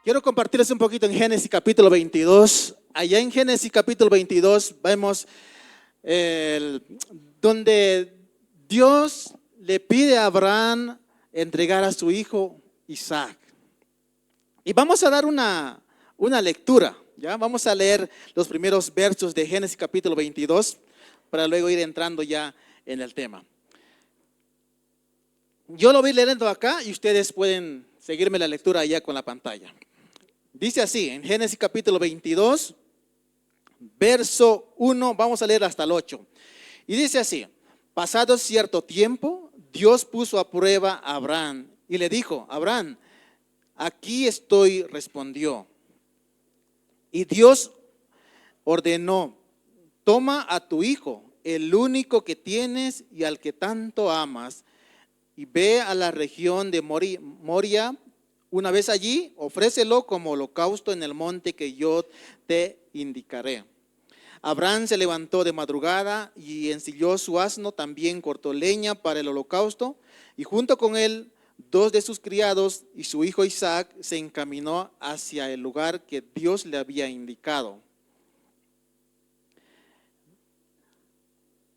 Quiero compartirles un poquito en Génesis capítulo 22. Allá en Génesis capítulo 22 vemos el- donde Dios le pide a Abraham entregar a su hijo Isaac. Y vamos a dar una lectura, ¿ya? Vamos a leer los primeros versos de Génesis capítulo 22 para luego ir entrando ya en el tema. Yo lo voy leyendo acá y ustedes pueden seguirme la lectura allá con la pantalla. Dice así, en Génesis capítulo 22, verso 1, vamos a leer hasta el 8. Y dice así: pasado cierto tiempo, Dios puso a prueba a Abraham y le dijo: Abraham, aquí estoy, respondió. Y Dios ordenó: toma a tu hijo, el único que tienes y al que tanto amas, y ve a la región de Moria. Una vez allí, ofrécelo como holocausto en el monte que yo te indicaré. Abraham se levantó de madrugada y ensilló su asno, también cortó leña para el holocausto, y junto con él dos de sus criados y su hijo Isaac se encaminó hacia el lugar que Dios le había indicado.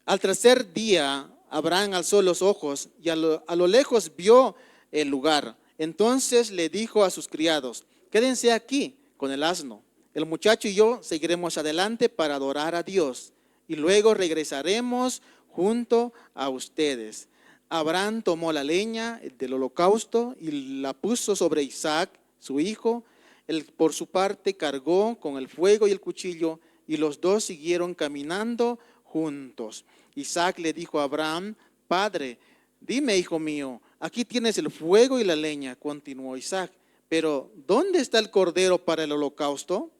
Al tercer día, Abraham alzó los ojos y a lo lejos vio el lugar. Entonces le dijo a sus criados: quédense aquí con el asno. El muchacho y yo seguiremos adelante para adorar a Dios y luego regresaremos junto a ustedes. Abraham tomó la leña del holocausto y la puso sobre Isaac, su hijo. Él por su parte cargó con el fuego y el cuchillo, y los dos siguieron caminando juntos. Isaac le dijo a Abraham: Padre, dime, hijo mío, aquí tienes el fuego y la leña, continuó Isaac, pero ¿dónde está el cordero para el holocausto?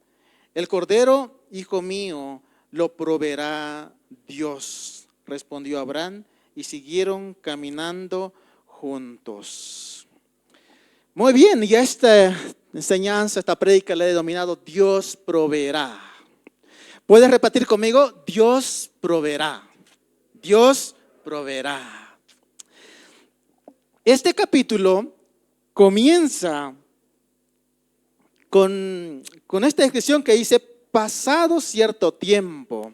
El cordero, hijo mío, lo proveerá Dios, respondió Abraham, y siguieron caminando juntos. Muy bien, y esta enseñanza, esta prédica la he denominado Dios proveerá. ¿Puedes repetir conmigo? Dios proveerá. Dios proveerá. Este capítulo comienza con esta descripción que dice: pasado cierto tiempo.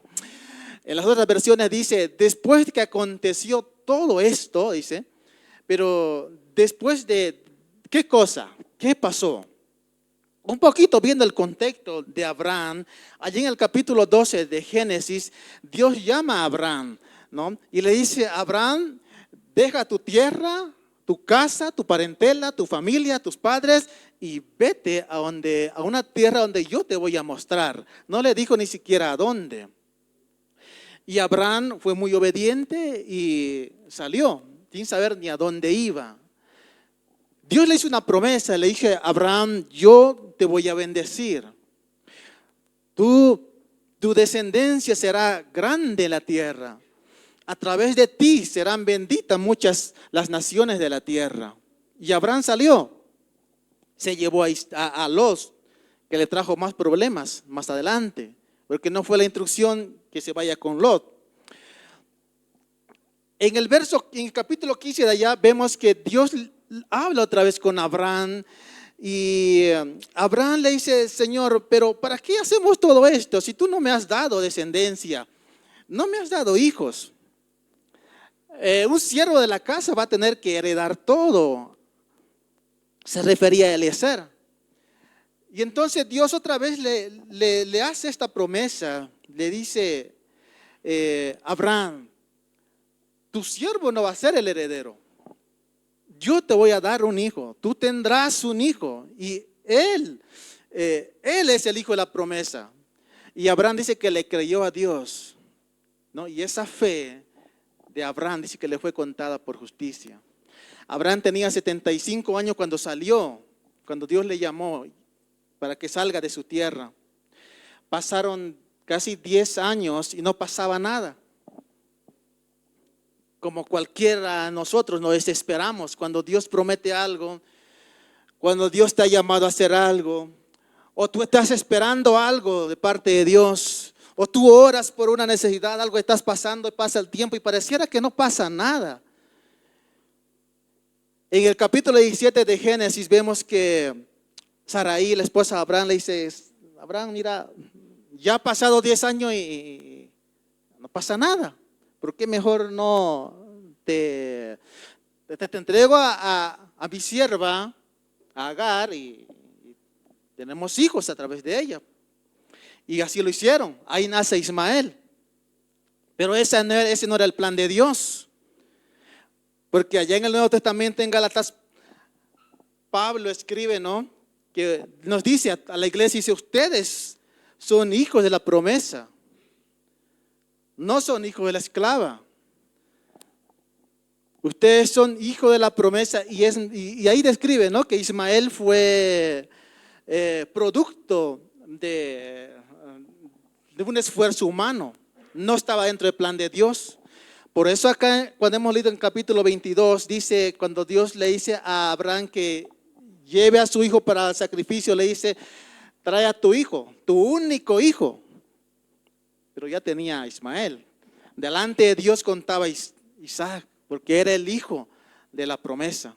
En las otras versiones dice: después de que aconteció todo esto, dice, pero después de, ¿qué cosa? ¿Qué pasó? Un poquito viendo el contexto de Abraham, allí en el capítulo 12 de Génesis, Dios llama a Abraham, ¿no? Y le dice: Abraham, deja tu tierra, tu casa, tu parentela, tu familia, tus padres, y vete a una tierra donde yo te voy a mostrar. No le dijo ni siquiera a dónde. Y Abraham fue muy obediente y salió, sin saber ni a dónde iba. Dios le hizo una promesa, le dije: Abraham, yo te voy a bendecir. Tu descendencia será grande en la tierra. A través de ti serán benditas muchas las naciones de la tierra. Y Abraham salió, se llevó a Lot, que le trajo más problemas más adelante, porque no fue la instrucción que se vaya con Lot. En el capítulo 15 de allá, vemos que Dios habla otra vez con Abraham. Y Abraham le dice: Señor, pero ¿para qué hacemos todo esto si tú no me has dado descendencia? No me has dado hijos. Un siervo de la casa va a tener que heredar todo. Se refería a Eliezer. Y entonces Dios otra vez le hace esta promesa. Le dice: Abraham, tu siervo no va a ser el heredero. Yo te voy a dar un hijo, tú tendrás un hijo, y él es el hijo de la promesa. Y Abraham dice que le creyó a Dios, ¿no? Y esa fe de Abraham dice que le fue contada por justicia. Abraham tenía 75 años cuando salió, cuando Dios le llamó para que salga de su tierra. Pasaron casi 10 años y no pasaba nada. Como cualquiera de nosotros nos desesperamos cuando Dios promete algo, cuando Dios te ha llamado a hacer algo, o tú estás esperando algo de parte de Dios, o tú oras por una necesidad, algo estás pasando y pasa el tiempo y pareciera que no pasa nada. En el capítulo 17 de Génesis vemos que Sarai, la esposa de Abraham, le dice, Abraham, mira, ya ha pasado 10 años y no pasa nada. ¿Por qué mejor no te entrego a mi sierva, a Agar, y tenemos hijos a través de ella? Y así lo hicieron. Ahí nace Ismael. Pero ese no era el plan de Dios. Porque allá en el Nuevo Testamento, en Gálatas, Pablo escribe, ¿no? Que nos dice a la iglesia, dice, ustedes son hijos de la promesa. No son hijos de la esclava. Ustedes son hijos de la promesa. Y ahí describe, ¿no? Que Ismael fue producto de un esfuerzo humano. No estaba dentro del plan de Dios. Por eso acá, cuando hemos leído en capítulo 22, dice, cuando Dios le dice a Abraham que lleve a su hijo para el sacrificio, le dice, trae a tu hijo, tu único hijo. Pero ya tenía a Ismael. Delante de Dios contaba Isaac, porque era el hijo de la promesa.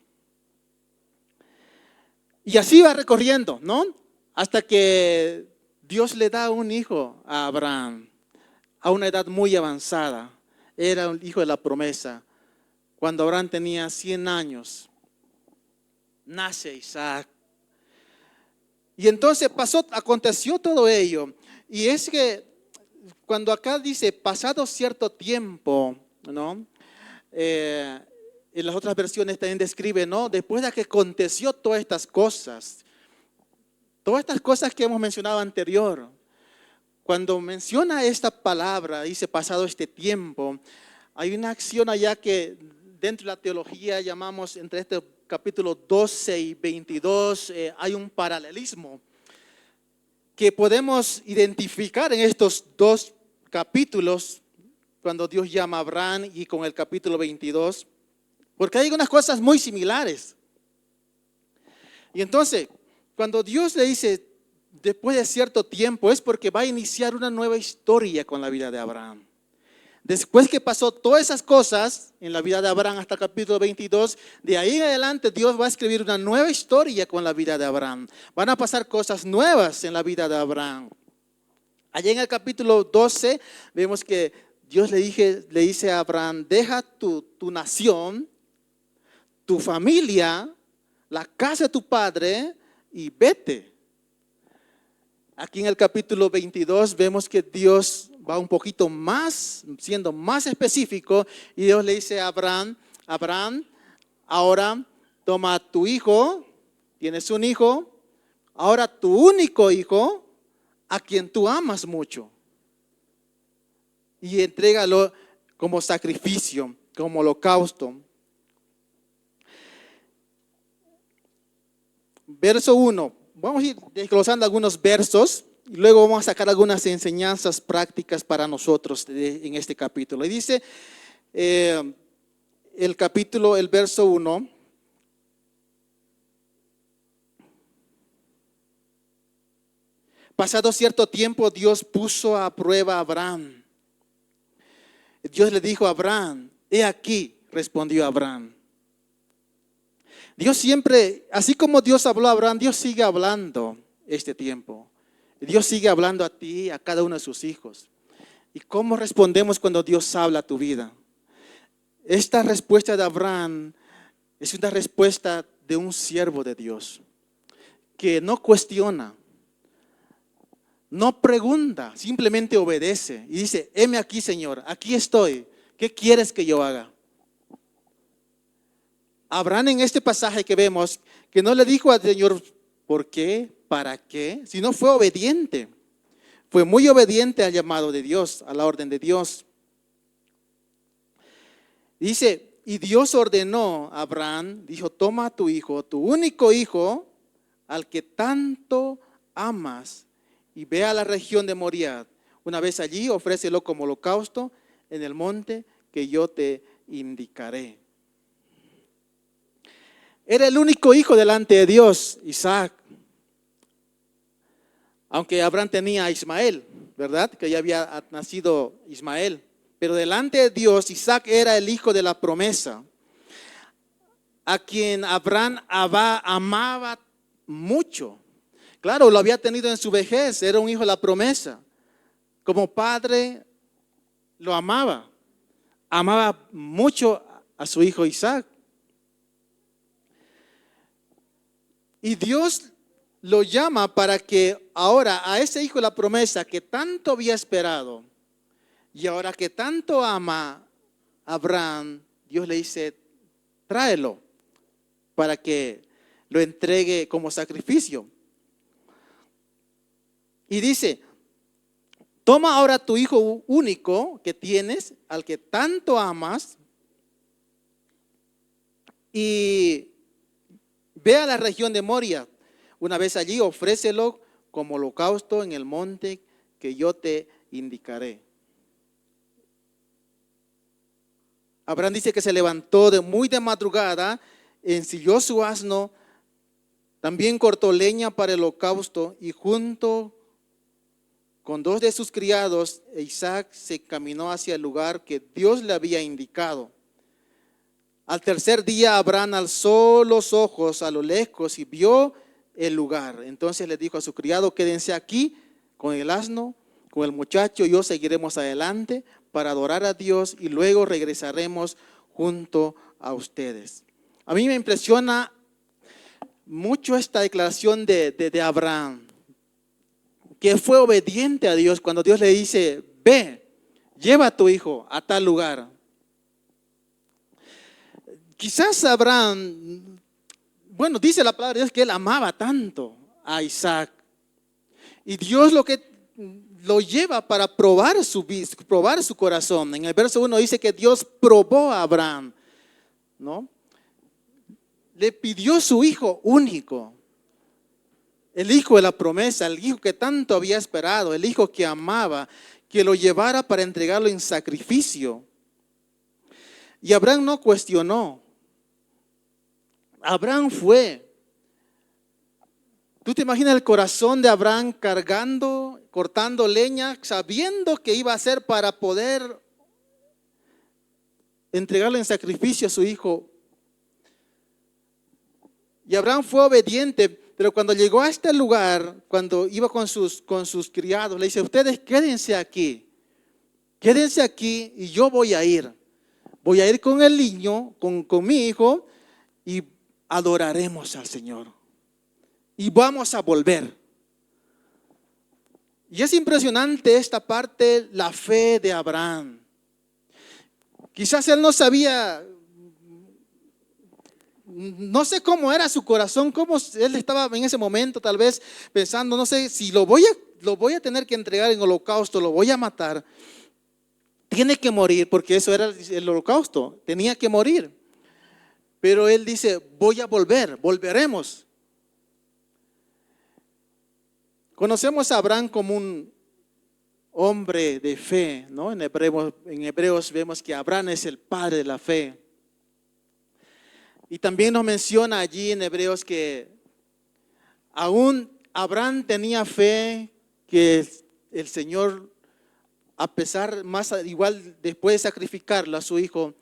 Y así va recorriendo, ¿no? Hasta que Dios le da un hijo a Abraham, a una edad muy avanzada. Era un hijo de la promesa. Cuando Abraham tenía 100 años, nace Isaac. Y entonces aconteció todo ello. Y es que cuando acá dice pasado cierto tiempo, ¿no? En las otras versiones también describe, ¿no? Después de que aconteció todas estas cosas que hemos mencionado anterior. Cuando menciona esta palabra, dice pasado este tiempo, hay una acción allá que dentro de la teología llamamos, entre este capítulo 12 y 22, hay un paralelismo que podemos identificar en estos dos capítulos, cuando Dios llama a Abraham y con el capítulo 22, porque hay unas cosas muy similares. Y entonces, cuando Dios le dice, después de cierto tiempo, es porque va a iniciar una nueva historia con la vida de Abraham. Después que pasó todas esas cosas en la vida de Abraham hasta el capítulo 22, de ahí en adelante Dios va a escribir una nueva historia con la vida de Abraham. Van a pasar cosas nuevas en la vida de Abraham. Allá en el capítulo 12 vemos que Dios le dice a Abraham, deja tu nación, tu familia, la casa de tu padre y vete. Aquí en el capítulo 22 vemos que Dios va un poquito más, siendo más específico, y Dios le dice a Abraham, ahora toma a tu hijo, tienes un hijo, ahora tu único hijo, a quien tú amas mucho, y entrégalo como sacrificio, como holocausto. Verso 1. Vamos a ir desglosando algunos versos y luego vamos a sacar algunas enseñanzas prácticas para nosotros en este capítulo. Y dice el verso 1. Pasado cierto tiempo, Dios puso a prueba a Abraham. Dios le dijo a Abraham, he aquí, respondió Abraham. Dios siempre, así como Dios habló a Abraham, Dios sigue hablando este tiempo. Dios sigue hablando a ti, a cada uno de sus hijos. ¿Y cómo respondemos cuando Dios habla a tu vida? Esta respuesta de Abraham es una respuesta de un siervo de Dios, que no cuestiona, no pregunta, simplemente obedece y dice, heme aquí, Señor, aquí estoy, ¿qué quieres que yo haga? Abraham en este pasaje que vemos, que no le dijo al Señor, ¿por qué? ¿Para qué? Sino fue obediente. Fue muy obediente al llamado de Dios, a la orden de Dios. Dice, y Dios ordenó a Abraham, dijo, toma a tu hijo, tu único hijo, al que tanto amas, y ve a la región de Moriah. Una vez allí, ofrécelo como holocausto en el monte que yo te indicaré. Era el único hijo delante de Dios, Isaac. Aunque Abraham tenía a Ismael, ¿verdad? Que ya había nacido Ismael. Pero delante de Dios, Isaac era el hijo de la promesa. a quien Abraham amaba mucho. Claro, lo había tenido en su vejez, era un hijo de la promesa. Como padre lo amaba mucho a su hijo Isaac. Y Dios lo llama para que ahora a ese hijo de la promesa que tanto había esperado y ahora que tanto ama a Abraham, Dios le dice, tráelo para que lo entregue como sacrificio. Y dice, toma ahora tu hijo único que tienes, al que tanto amas, y ve a la región de Moria. Una vez allí, ofrécelo como holocausto en el monte que yo te indicaré. Abraham dice que se levantó muy de madrugada, ensilló su asno, también cortó leña para el holocausto y junto con 2 de sus criados, Isaac se caminó hacia el lugar que Dios le había indicado. Al tercer día Abraham alzó los ojos a lo lejos y vio el lugar. Entonces le dijo a su criado, quédense aquí con el asno, con el muchacho, yo seguiremos adelante para adorar a Dios y luego regresaremos junto a ustedes. A mí me impresiona mucho esta declaración de Abraham, que fue obediente a Dios cuando Dios le dice, ve, lleva a tu hijo a tal lugar. Quizás Abraham, bueno, dice la palabra de Dios que él amaba tanto a Isaac. Y Dios lo lleva para probar su corazón. En el verso 1 dice que Dios probó a Abraham, ¿no? Le pidió su hijo único, el hijo de la promesa, el hijo que tanto había esperado, el hijo que amaba, que lo llevara para entregarlo en sacrificio. Y Abraham no cuestionó. Abraham fue. ¿Tú te imaginas el corazón de Abraham cargando, cortando leña, sabiendo que iba a hacer para poder entregarle en sacrificio a su hijo? Y Abraham fue obediente, pero cuando llegó a este lugar, cuando iba con sus criados, le dice, ustedes quédense aquí y yo voy a ir. Voy a ir con el niño, con mi hijo, y adoraremos al Señor. Y vamos a volver. Y es impresionante esta parte, la fe de Abraham. Quizás él no sabía, no sé cómo era su corazón, cómo él estaba en ese momento tal vez pensando, no sé si lo voy a tener que entregar en holocausto, lo voy a matar. Tiene que morir, porque eso era el holocausto, tenía que morir. Pero él dice, voy a volveremos. Conocemos a Abraham como un hombre de fe, ¿no? En Hebreos vemos que Abraham es el padre de la fe. Y también nos menciona allí en Hebreos que aún Abraham tenía fe que el Señor, a pesar, igual después de sacrificarlo a su hijo,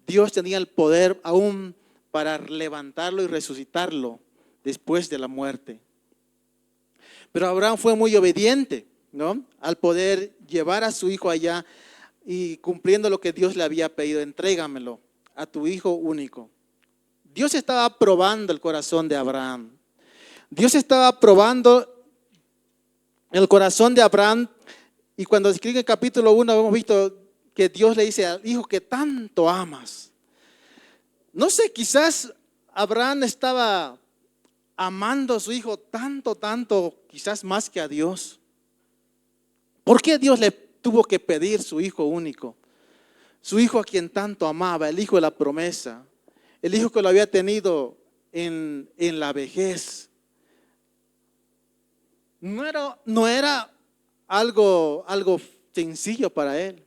Dios tenía el poder aún para levantarlo y resucitarlo después de la muerte. Pero Abraham fue muy obediente, ¿no? Al poder llevar a su hijo allá y cumpliendo lo que Dios le había pedido, entrégamelo a tu hijo único. Dios estaba probando el corazón de Abraham. Dios estaba probando el corazón de Abraham. Y cuando escribe el capítulo 1 hemos visto que Dios le dice al hijo que tanto amas. No sé, quizás Abraham estaba amando a su hijo tanto, quizás más que a Dios. ¿Por qué Dios le tuvo que pedir su hijo único? Su hijo a quien tanto amaba, el hijo de la promesa, el hijo que lo había tenido en la vejez. No era algo sencillo para él.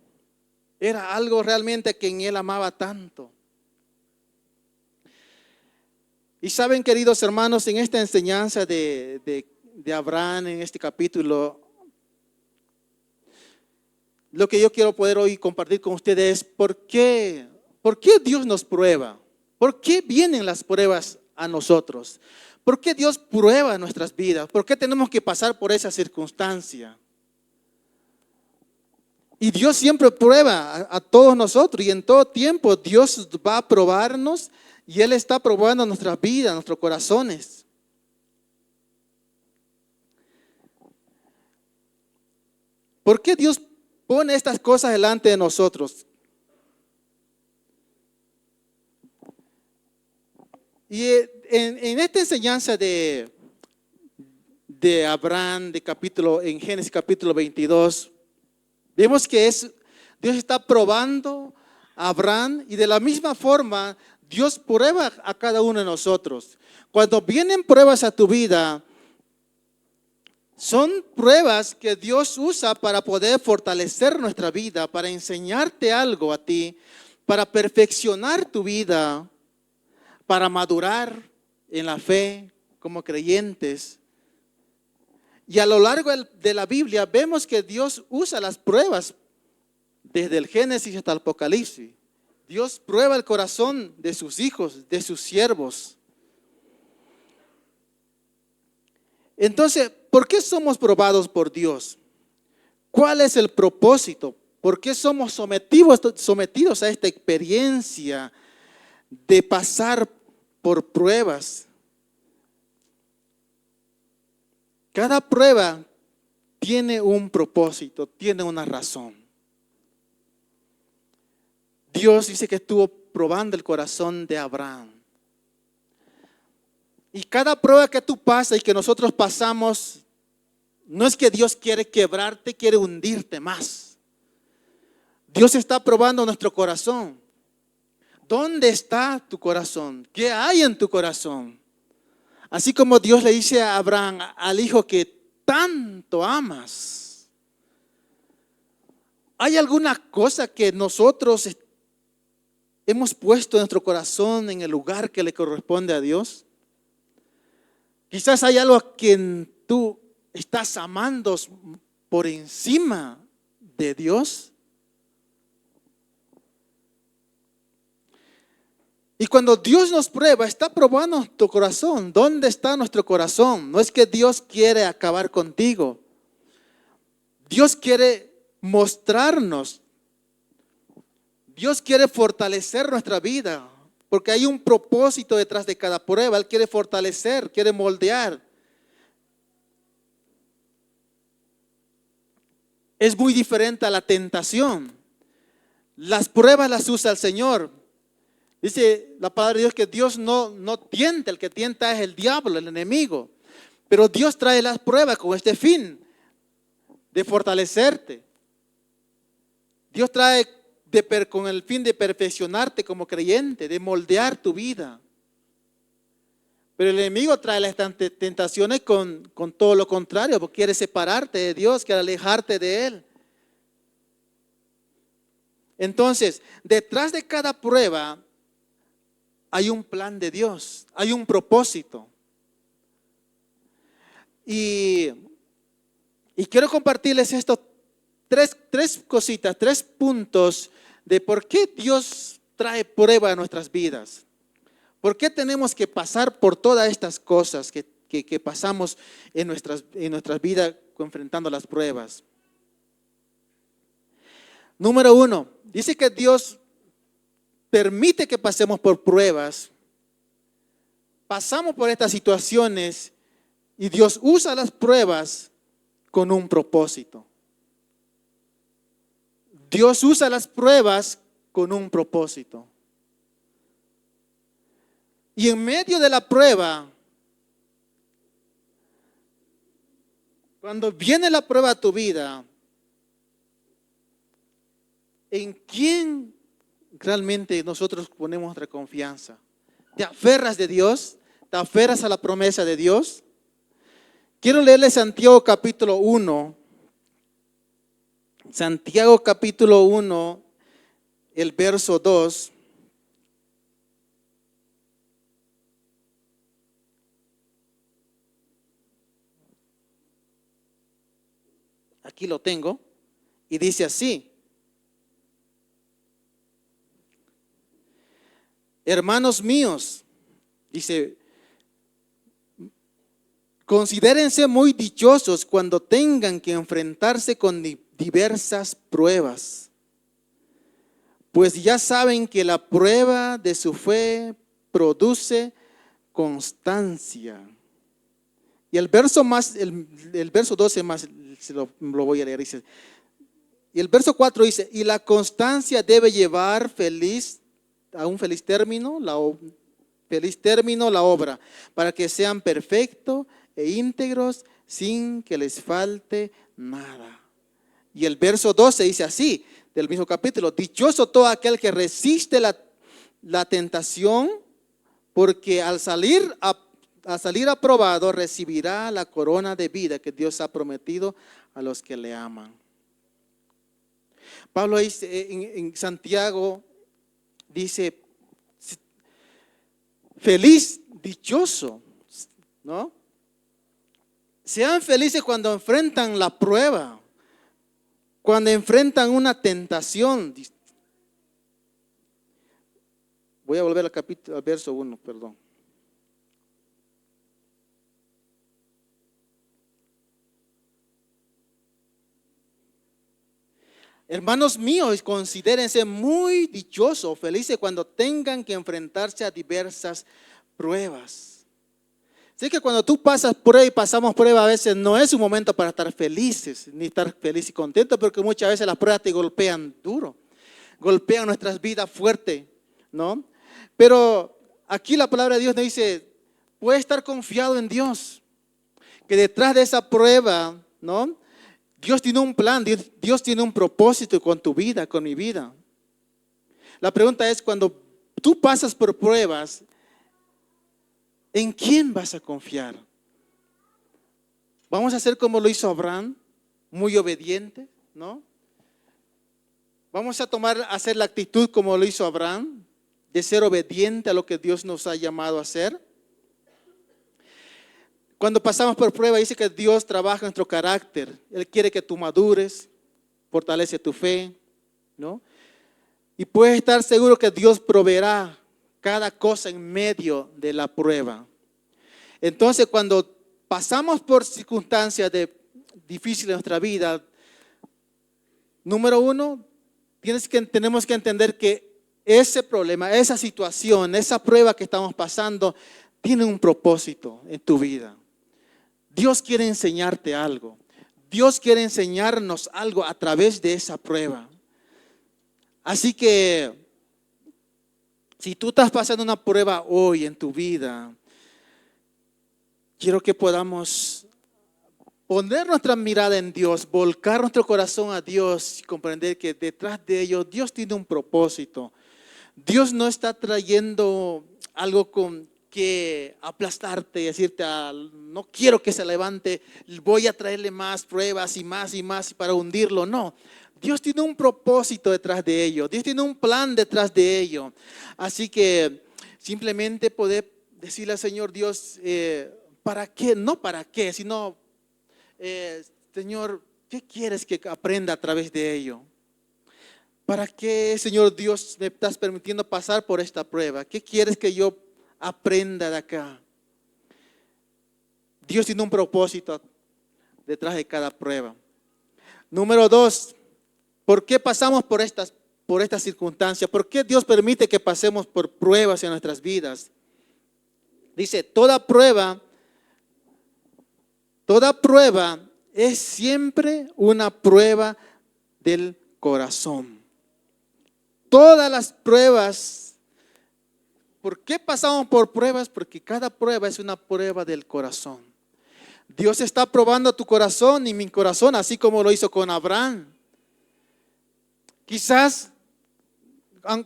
Era algo realmente que en él amaba tanto. Y saben, queridos hermanos, en esta enseñanza de Abraham, en este capítulo, lo que yo quiero poder hoy compartir con ustedes es ¿por qué Dios nos prueba? ¿Por qué vienen las pruebas a nosotros? ¿Por qué Dios prueba nuestras vidas? ¿Por qué tenemos que pasar por esa circunstancia? Y Dios siempre prueba a todos nosotros y en todo tiempo Dios va a probarnos y Él está probando nuestras vidas, nuestros corazones. ¿Por qué Dios pone estas cosas delante de nosotros? Y en esta enseñanza de Abraham, en Génesis capítulo 22, vemos que Dios está probando a Abraham y de la misma forma Dios prueba a cada uno de nosotros. Cuando vienen pruebas a tu vida, son pruebas que Dios usa para poder fortalecer nuestra vida, para enseñarte algo a ti, para perfeccionar tu vida, para madurar en la fe como creyentes. Y a lo largo de la Biblia vemos que Dios usa las pruebas desde el Génesis hasta el Apocalipsis. Dios prueba el corazón de sus hijos, de sus siervos. Entonces, ¿por qué somos probados por Dios? ¿Cuál es el propósito? ¿Por qué somos sometidos a esta experiencia de pasar por pruebas? Cada prueba tiene un propósito, tiene una razón. Dios dice que estuvo probando el corazón de Abraham. Y cada prueba que tú pasas y que nosotros pasamos, no es que Dios quiere quebrarte, quiere hundirte más. Dios está probando nuestro corazón. ¿Dónde está tu corazón? ¿Qué hay en tu corazón? Así como Dios le dice a Abraham, al hijo que tanto amas. ¿Hay alguna cosa que nosotros hemos puesto en nuestro corazón en el lugar que le corresponde a Dios? Quizás hay algo a quien tú estás amando por encima de Dios. Y cuando Dios nos prueba, está probando tu corazón. ¿Dónde está nuestro corazón? No es que Dios quiere acabar contigo. Dios quiere mostrarnos. Dios quiere fortalecer nuestra vida. Porque hay un propósito detrás de cada prueba. Él quiere fortalecer, quiere moldear. Es muy diferente a la tentación. Las pruebas las usa el Señor. Dice la palabra de Dios que Dios no tienta, el que tienta es el diablo, el enemigo. Pero Dios trae las pruebas con este fin de fortalecerte. Dios trae con el fin de perfeccionarte como creyente, de moldear tu vida. Pero el enemigo trae las tentaciones con todo lo contrario, porque quiere separarte de Dios, quiere alejarte de Él. Entonces, detrás de cada prueba hay un plan de Dios, hay un propósito. Y quiero compartirles estos tres cositas, 3 puntos de por qué Dios trae prueba a nuestras vidas. ¿Por qué tenemos que pasar por todas estas cosas que pasamos en nuestras vidas enfrentando las pruebas? Número 1, dice que Dios permite que pasemos por pruebas. Pasamos por estas situaciones y Dios usa las pruebas con un propósito. Dios usa las pruebas con un propósito. Y en medio de la prueba, cuando viene la prueba a tu vida, ¿en quién realmente nosotros ponemos nuestra confianza? ¿Te aferras de Dios? ¿Te aferras a la promesa de Dios? Quiero leerle Santiago capítulo 1. Santiago capítulo 1, el verso 2. Aquí lo tengo. Y dice así. hermanos míos, dice, considérense muy dichosos cuando tengan que enfrentarse con diversas pruebas, pues ya saben que la prueba de su fe produce constancia. Y el verso 12 más, lo voy a leer, dice, y el verso 4 dice, y la constancia debe llevar a un feliz término la obra, para que sean perfectos e íntegros sin que les falte nada. Y el verso 12 dice así, del mismo capítulo, dichoso todo aquel que resiste la tentación, porque al salir aprobado recibirá la corona de vida que Dios ha prometido a los que le aman. Pablo dice en Santiago, dice, feliz, dichoso, ¿no? Sean felices cuando enfrentan la prueba, cuando enfrentan una tentación. Voy a volver al verso 1, perdón. Hermanos míos, considérense muy dichosos, felices cuando tengan que enfrentarse a diversas pruebas. Sé que cuando tú pasas prueba y pasamos prueba, a veces no es un momento para estar felices, ni estar felices y contentos, porque muchas veces las pruebas te golpean duro, golpean nuestras vidas fuerte, ¿no? Pero aquí la palabra de Dios nos dice, puedes estar confiado en Dios, que detrás de esa prueba, ¿no? Dios tiene un plan, Dios tiene un propósito con tu vida, con mi vida. La pregunta es, cuando tú pasas por pruebas, ¿en quién vas a confiar? ¿Vamos a hacer como lo hizo Abraham, muy obediente, ¿no? ¿Vamos a hacer la actitud como lo hizo Abraham, de ser obediente a lo que Dios nos ha llamado a hacer? Cuando pasamos por prueba, dice que Dios trabaja en nuestro carácter. Él quiere que tú madures, fortalece tu fe, ¿no? Y puedes estar seguro que Dios proveerá cada cosa en medio de la prueba. Entonces, cuando pasamos por circunstancias difíciles en nuestra vida, número uno, tenemos que entender que ese problema, esa situación, esa prueba que estamos pasando, tiene un propósito en tu vida. Dios quiere enseñarte algo. Dios quiere enseñarnos algo a través de esa prueba. Así que, si tú estás pasando una prueba hoy en tu vida, quiero que podamos poner nuestra mirada en Dios, volcar nuestro corazón a Dios y comprender que detrás de ello Dios tiene un propósito. Dios no está trayendo algo con que aplastarte y decirte, no quiero que se levante, voy a traerle más pruebas y más para hundirlo. No, Dios tiene un propósito detrás de ello, Dios tiene un plan detrás de ello. Así que simplemente poder decirle al Señor Dios, ¿para qué? No para qué, sino, Señor, ¿qué quieres que aprenda a través de ello? ¿Para qué, Señor Dios, me estás permitiendo pasar por esta prueba? ¿Qué quieres que yo aprenda de acá? Dios tiene un propósito detrás de cada prueba. Número 2, ¿por qué pasamos por estas circunstancias? ¿Por qué Dios permite que pasemos por pruebas en nuestras vidas? Dice, toda prueba es siempre una prueba del corazón. Todas las pruebas. ¿Por qué pasamos por pruebas? Porque cada prueba es una prueba del corazón. Dios está probando tu corazón y mi corazón, así como lo hizo con Abraham. Quizás,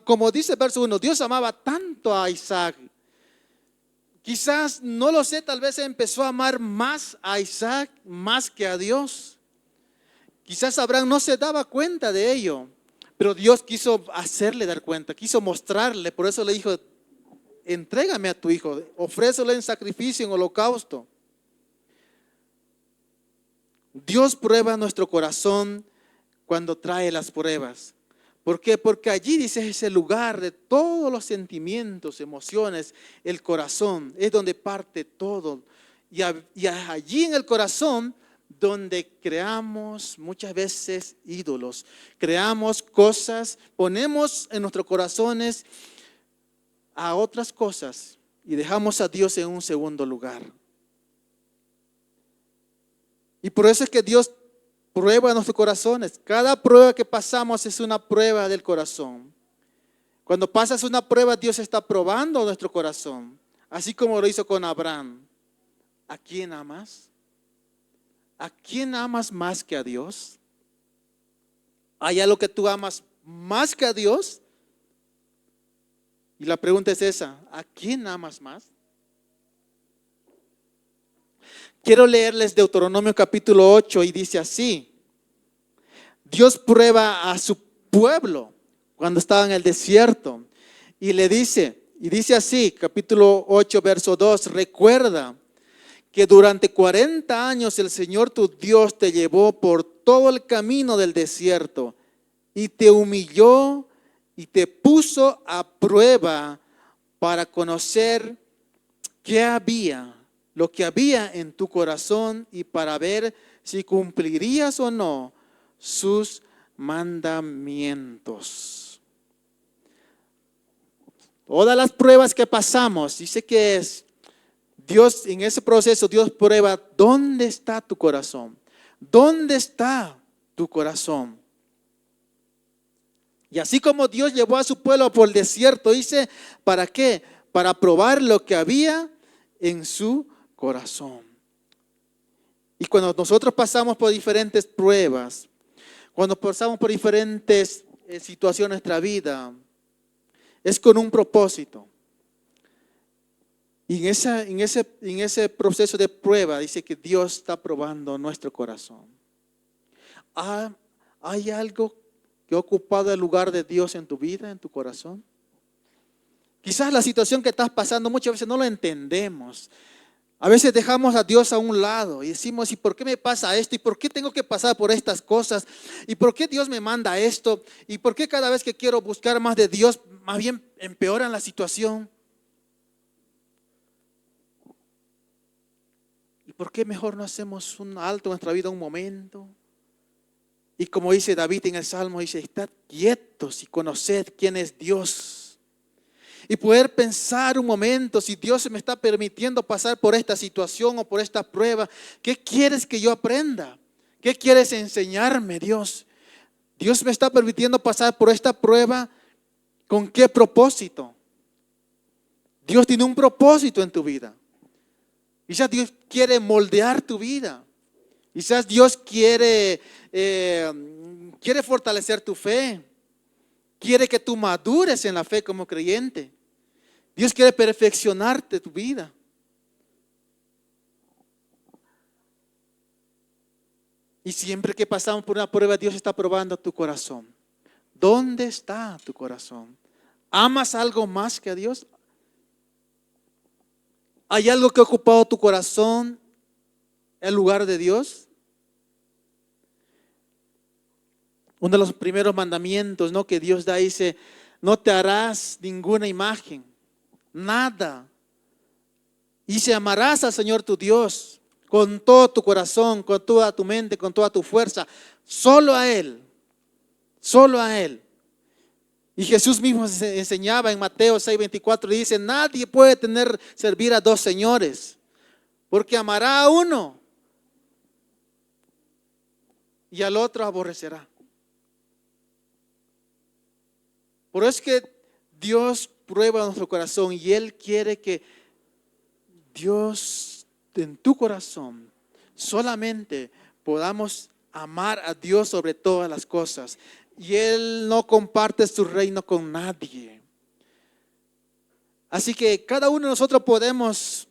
como dice el verso 1, Dios amaba tanto a Isaac. Quizás, no lo sé, tal vez empezó a amar más a Isaac más que a Dios. Quizás Abraham no se daba cuenta de ello, pero Dios quiso hacerle dar cuenta, quiso mostrarle. Por eso le dijo, entrégame a tu hijo, ofrécelo en sacrificio, en holocausto. Dios prueba nuestro corazón cuando trae las pruebas. ¿Por qué? Porque allí, dice, es el lugar de todos los sentimientos, emociones, el corazón, es donde parte todo. Y allí en el corazón, donde creamos muchas veces ídolos, creamos cosas, ponemos en nuestros corazones a otras cosas y dejamos a Dios en un segundo lugar. Y por eso es que Dios prueba nuestros corazones. Cada prueba que pasamos es una prueba del corazón. Cuando pasas una prueba, Dios está probando nuestro corazón. Así como lo hizo con Abraham. ¿A quién amas? ¿A quién amas más que a Dios? ¿Hay algo que tú amas más que a Dios? Y la pregunta es esa, ¿a quién amas más? Quiero leerles Deuteronomio capítulo 8 y dice así: Dios prueba a su pueblo cuando estaba en el desierto y dice así, capítulo 8, verso 2, recuerda que durante 40 años el Señor tu Dios te llevó por todo el camino del desierto y te humilló y te puso a prueba para conocer lo que había en tu corazón y para ver si cumplirías o no sus mandamientos. Todas las pruebas que pasamos, dice que es Dios, en ese proceso Dios prueba dónde está tu corazón. ¿Dónde está tu corazón? Y así como Dios llevó a su pueblo por el desierto, dice, ¿para qué? Para probar lo que había en su corazón. Y cuando nosotros pasamos por diferentes pruebas, cuando pasamos por diferentes situaciones en nuestra vida, es con un propósito. Y en ese proceso de prueba dice que Dios está probando nuestro corazón. ¿Hay algo que ha ocupado el lugar de Dios en tu vida, en tu corazón? Quizás la situación que estás pasando muchas veces no lo entendemos. A veces dejamos a Dios a un lado y decimos, ¿y por qué me pasa esto? ¿Y por qué tengo que pasar por estas cosas? ¿Y por qué Dios me manda esto? ¿Y por qué cada vez que quiero buscar más de Dios, más bien empeoran la situación? ¿Y por qué mejor no hacemos un alto en nuestra vida un momento? Y como dice David en el Salmo, dice, estad quietos y conoced quién es Dios. Y poder pensar un momento, si Dios me está permitiendo pasar por esta situación o por esta prueba, ¿qué quieres que yo aprenda? ¿Qué quieres enseñarme, Dios? Dios me está permitiendo pasar por esta prueba, ¿con qué propósito? Dios tiene un propósito en tu vida. Quizás Dios quiere moldear tu vida. Quizás Dios quiere fortalecer tu fe. Quiere que tú madures en la fe como creyente. Dios quiere perfeccionarte tu vida. Y siempre que pasamos por una prueba, Dios está probando tu corazón. ¿Dónde está tu corazón? ¿Amas algo más que a Dios? ¿Hay algo que ha ocupado tu corazón en lugar de Dios? Uno de los primeros mandamientos, ¿no?, que Dios da, dice, no te harás ninguna imagen, nada. Y se amarás al Señor tu Dios con todo tu corazón, con toda tu mente, con toda tu fuerza, solo a Él, solo a Él. Y Jesús mismo enseñaba en Mateo 6:24, dice, nadie puede servir a dos señores, porque amará a uno y al otro aborrecerá. Por eso es que Dios prueba nuestro corazón y Él quiere que Dios en tu corazón solamente podamos amar a Dios sobre todas las cosas. Y Él no comparte su reino con nadie. Así que cada uno de nosotros podemos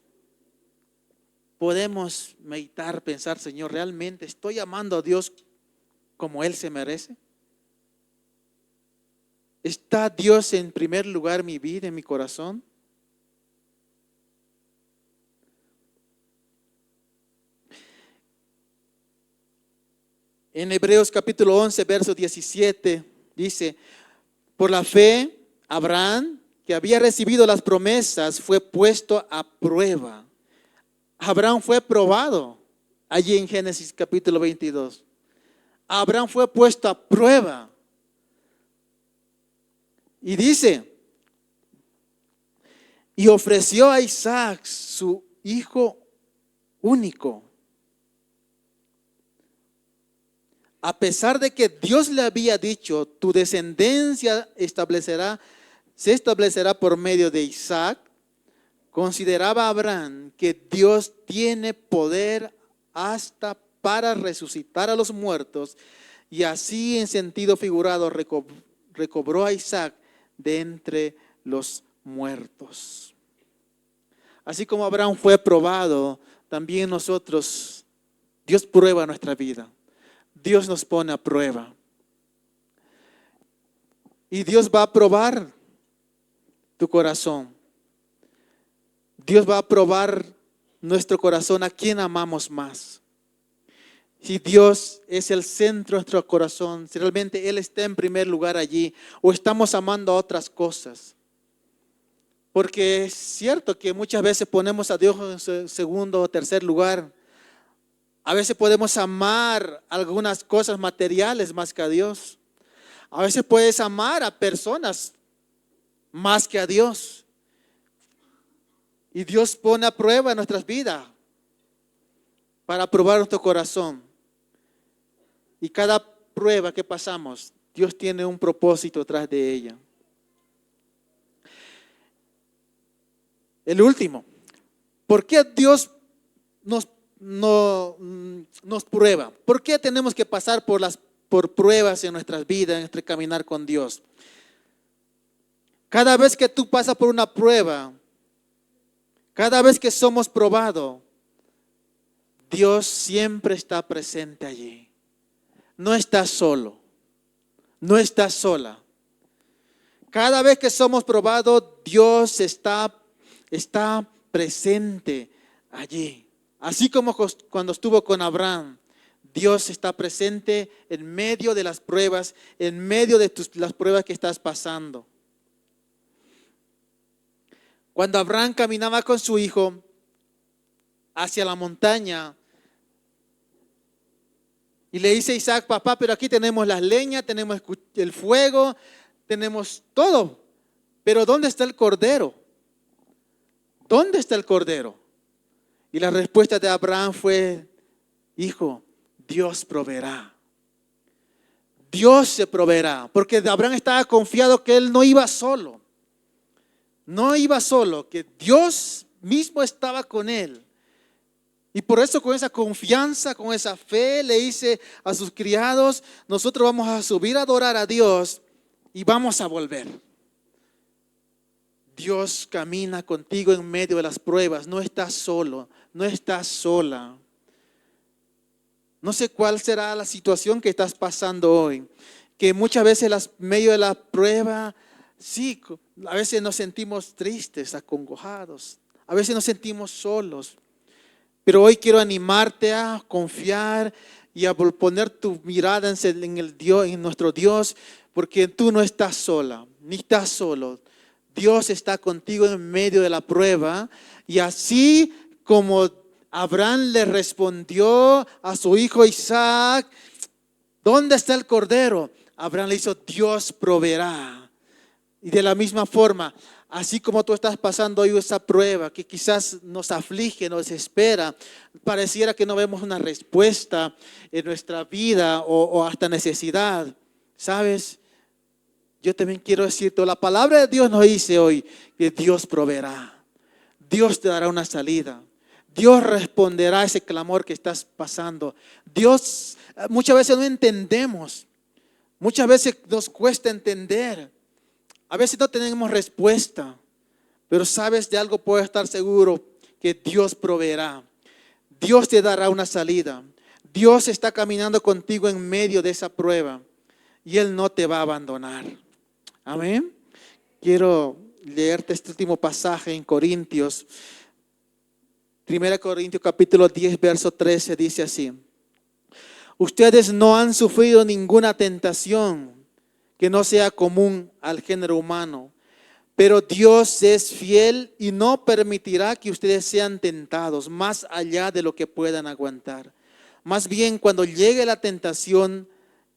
meditar, pensar, Señor, ¿realmente estoy amando a Dios como Él se merece? ¿Está Dios en primer lugar en mi vida, en mi corazón? En Hebreos capítulo 11, verso 17, dice, Por la fe, Abraham, que había recibido las promesas, fue puesto a prueba. Abraham fue probado allí en Génesis capítulo 22. Abraham fue puesto a prueba. Y dice, y ofreció a Isaac, su hijo único. A pesar de que Dios le había dicho, tu descendencia se establecerá por medio de Isaac, consideraba Abraham que Dios tiene poder hasta para resucitar a los muertos, y así en sentido figurado recobró a Isaac de entre los muertos. Así como Abraham fue probado, también nosotros, Dios prueba nuestra vida. Dios nos pone a prueba. Y Dios va a probar tu corazón. Dios va a probar nuestro corazón, a quién amamos más. Si Dios es el centro de nuestro corazón, si realmente Él está en primer lugar allí, o estamos amando a otras cosas. Porque es cierto que muchas veces ponemos a Dios en segundo o tercer lugar. A veces podemos amar algunas cosas materiales más que a Dios. A veces puedes amar a personas más que a Dios. Y Dios pone a prueba nuestras vidas para probar nuestro corazón. Y cada prueba que pasamos, Dios tiene un propósito detrás de ella. El último, ¿por qué Dios nos prueba? ¿Por qué tenemos que pasar por pruebas en nuestras vidas, en nuestro caminar con Dios? Cada vez que tú pasas por una prueba, cada vez que somos probados, Dios siempre está presente allí. No estás solo, no estás sola. Cada vez que somos probados, Dios está presente allí. Así como cuando estuvo con Abraham, Dios está presente en medio de las pruebas, en medio de las pruebas que estás pasando. Cuando Abraham caminaba con su hijo hacia la montaña, y le dice a Isaac, papá, pero aquí tenemos las leñas, tenemos el fuego, tenemos todo. Pero ¿dónde está el cordero? ¿Dónde está el cordero? Y la respuesta de Abraham fue, hijo, Dios proveerá. Dios se proveerá. Porque Abraham estaba confiado que él no iba solo. No iba solo, que Dios mismo estaba con él. Y por eso con esa confianza, con esa fe, le dice a sus criados, nosotros vamos a subir a adorar a Dios y vamos a volver. Dios camina contigo en medio de las pruebas, no estás solo, no estás sola. No sé cuál será la situación que estás pasando hoy, que muchas veces en medio de la prueba, sí, a veces nos sentimos tristes, acongojados, a veces nos sentimos solos. Pero hoy quiero animarte a confiar y a poner tu mirada en nuestro Dios, porque tú no estás sola, ni estás solo. Dios está contigo en medio de la prueba, y así como Abraham le respondió a su hijo Isaac, ¿dónde está el cordero? Abraham le hizo, Dios proveerá. Y de la misma forma, así como tú estás pasando hoy esa prueba que quizás nos aflige, nos desespera, pareciera que no vemos una respuesta en nuestra vida o hasta necesidad, ¿sabes? Yo también quiero decirte, la palabra de Dios nos dice hoy que Dios proveerá. Dios te dará una salida. Dios responderá a ese clamor que estás pasando. Dios, muchas veces no entendemos. Muchas veces nos cuesta entender. A veces no tenemos respuesta, pero sabes de algo, puedes estar seguro que Dios proveerá. Dios te dará una salida. Dios está caminando contigo en medio de esa prueba y Él no te va a abandonar. Amén. Quiero leerte este último pasaje en Corintios. 1 Corintios capítulo 10, verso 13 dice así: ustedes no han sufrido ninguna tentación que no sea común al género humano. Pero Dios es fiel y no permitirá que ustedes sean tentados más allá de lo que puedan aguantar. Más bien, cuando llegue la tentación,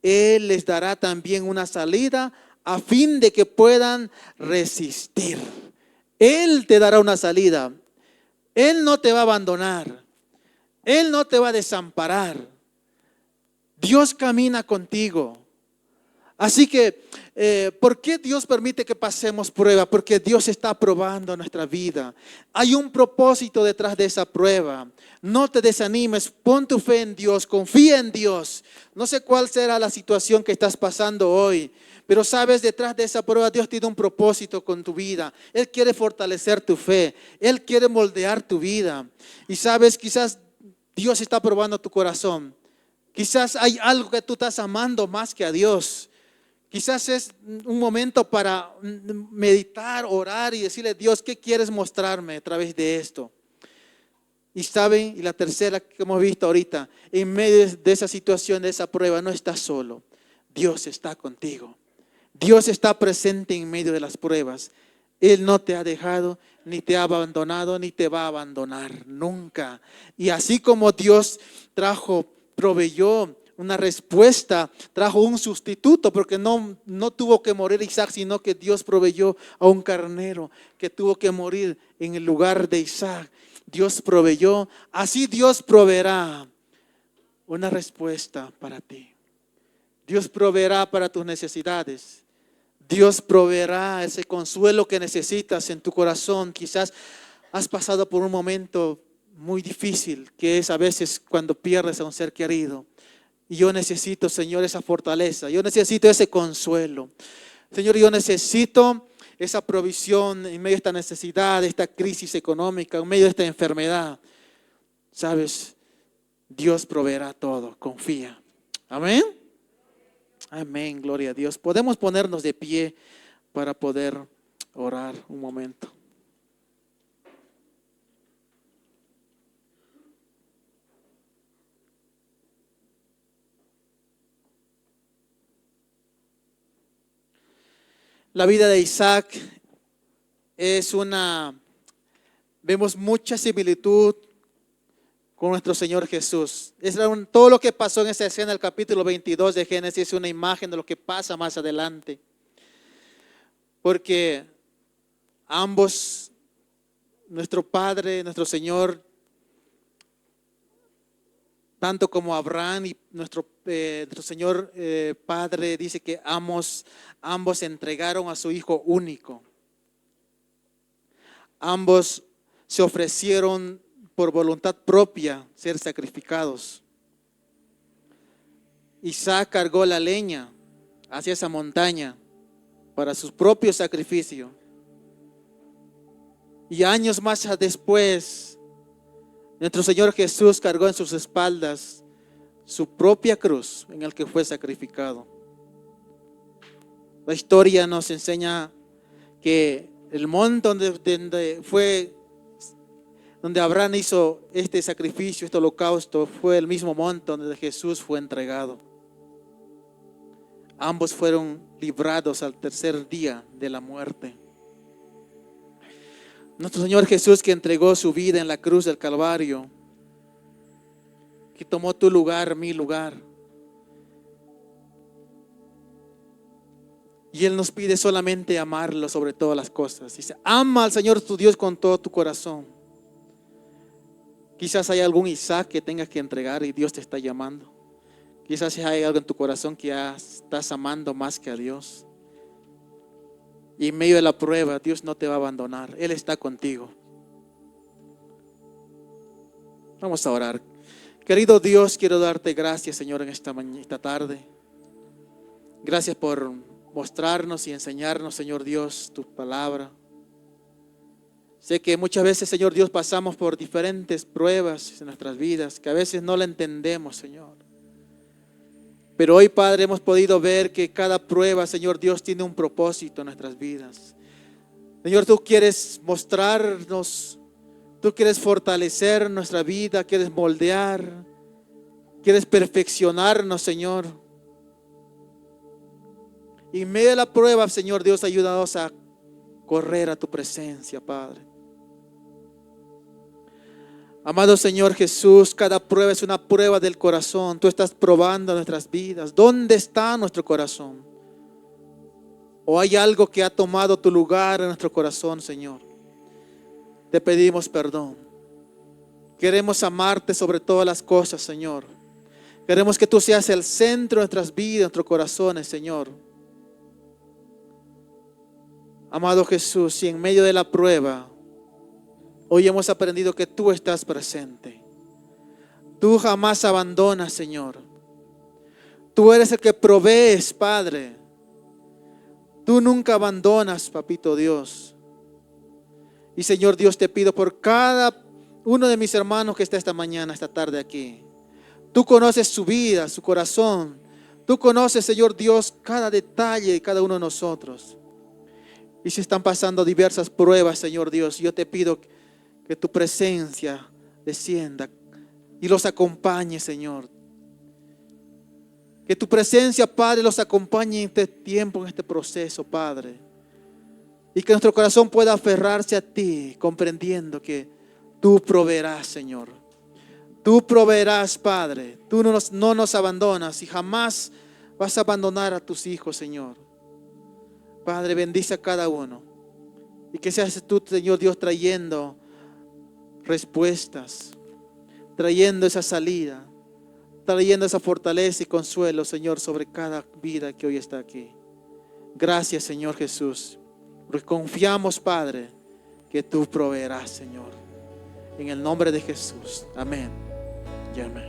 Él les dará también una salida a fin de que puedan resistir. Él te dará una salida. Él no te va a abandonar. Él no te va a desamparar. Dios camina contigo. Así que, ¿por qué Dios permite que pasemos prueba? Porque Dios está probando nuestra vida. Hay un propósito detrás de esa prueba. No te desanimes, pon tu fe en Dios, confía en Dios. No sé cuál será la situación que estás pasando hoy, pero sabes, detrás de esa prueba Dios tiene un propósito con tu vida. Él quiere fortalecer tu fe, Él quiere moldear tu vida. Y sabes, quizás Dios está probando tu corazón. Quizás hay algo que tú estás amando más que a Dios. Quizás es un momento para meditar, orar y decirle: Dios, ¿qué quieres mostrarme a través de esto? Y saben, y la tercera que hemos visto ahorita, en medio de esa situación, de esa prueba, no estás solo. Dios está contigo. Dios está presente en medio de las pruebas. Él no te ha dejado, ni te ha abandonado, ni te va a abandonar nunca. Y así como Dios proveyó una respuesta, trajo un sustituto, porque no tuvo que morir Isaac, sino que Dios proveyó a un carnero que tuvo que morir en el lugar de Isaac. Dios proveyó, así Dios proveerá una respuesta para ti. Dios proveerá para tus necesidades. Dios proveerá ese consuelo que necesitas en tu corazón. Quizás has pasado por un momento muy difícil, que es a veces cuando pierdes a un ser querido. Y yo necesito, Señor, esa fortaleza. Yo necesito ese consuelo. Señor, yo necesito esa provisión en medio de esta necesidad, de esta crisis económica, en medio de esta enfermedad. ¿Sabes? Dios proveerá todo. Confía. Amén. Amén. Gloria a Dios. Podemos ponernos de pie para poder orar un momento. La vida de Isaac vemos mucha similitud con nuestro Señor Jesús. Todo lo que pasó en esa escena del capítulo 22 de Génesis es una imagen de lo que pasa más adelante. Porque ambos, nuestro Padre, nuestro Señor, tanto como Abraham y nuestro Señor Padre, dice que ambos entregaron a su Hijo único. Ambos se ofrecieron por voluntad propia ser sacrificados. Isaac cargó la leña hacia esa montaña para su propio sacrificio. Y años más después, nuestro Señor Jesús cargó en sus espaldas su propia cruz en el que fue sacrificado. La historia nos enseña que el monte donde Abraham hizo este sacrificio, este holocausto, fue el mismo monte donde Jesús fue entregado. Ambos fueron librados al tercer día de la muerte. Nuestro Señor Jesús, que entregó su vida en la cruz del Calvario, que tomó tu lugar, mi lugar. Y Él nos pide solamente amarlo sobre todas las cosas. Dice: ama al Señor tu Dios con todo tu corazón. Quizás hay algún Isaac que tengas que entregar y Dios te está llamando. Quizás hay algo en tu corazón que estás amando más que a Dios. Y en medio de la prueba, Dios no te va a abandonar. Él está contigo. Vamos a orar. Querido Dios, quiero darte gracias, Señor, en esta tarde. Gracias por mostrarnos y enseñarnos, Señor Dios, tu palabra. Sé que muchas veces, Señor Dios, pasamos por diferentes pruebas en nuestras vidas, que a veces no la entendemos, Señor. Pero hoy, Padre, hemos podido ver que cada prueba, Señor Dios, tiene un propósito en nuestras vidas. Señor, tú quieres mostrarnos, tú quieres fortalecer nuestra vida, quieres moldear, quieres perfeccionarnos, Señor. Y en medio de la prueba, Señor Dios, ayúdanos a correr a tu presencia, Padre. Amado Señor Jesús, cada prueba es una prueba del corazón. Tú estás probando nuestras vidas. ¿Dónde está nuestro corazón? ¿O hay algo que ha tomado tu lugar en nuestro corazón, Señor? Te pedimos perdón. Queremos amarte sobre todas las cosas, Señor. Queremos que tú seas el centro de nuestras vidas, de nuestros corazones, Señor. Amado Jesús, si en medio de la prueba hoy hemos aprendido que tú estás presente. Tú jamás abandonas, Señor. Tú eres el que provees, Padre. Tú nunca abandonas, Papito Dios. Y Señor Dios, te pido por cada uno de mis hermanos que está esta mañana, esta tarde aquí. Tú conoces su vida, su corazón. Tú conoces, Señor Dios, cada detalle de cada uno de nosotros. Y si están pasando diversas pruebas, Señor Dios, yo te pido que tu presencia descienda y los acompañe, Señor. Que tu presencia, Padre, los acompañe en este tiempo, en este proceso, Padre. Y que nuestro corazón pueda aferrarse a ti, comprendiendo que tú proveerás, Señor. Tú proveerás, Padre. Tú no nos abandonas y jamás vas a abandonar a tus hijos, Señor. Padre, bendice a cada uno. Y que seas tú, Señor Dios, trayendo respuestas, trayendo esa salida, trayendo esa fortaleza y consuelo, Señor, sobre cada vida que hoy está aquí. Gracias, Señor Jesús, porque confiamos, Padre, que tú proveerás, Señor. En el nombre de Jesús. Amén y amén.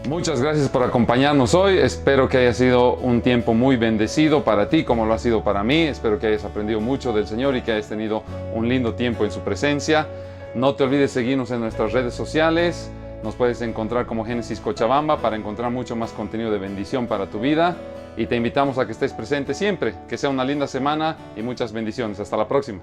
Muchas gracias por acompañarnos hoy. Espero que haya sido un tiempo muy bendecido para ti, como lo ha sido para mí. Espero que hayas aprendido mucho del Señor y que hayas tenido un lindo tiempo en su presencia. No te olvides seguirnos en nuestras redes sociales. Nos puedes encontrar como Génesis Cochabamba para encontrar mucho más contenido de bendición para tu vida. Y te invitamos a que estés presente siempre. Que sea una linda semana y muchas bendiciones. Hasta la próxima.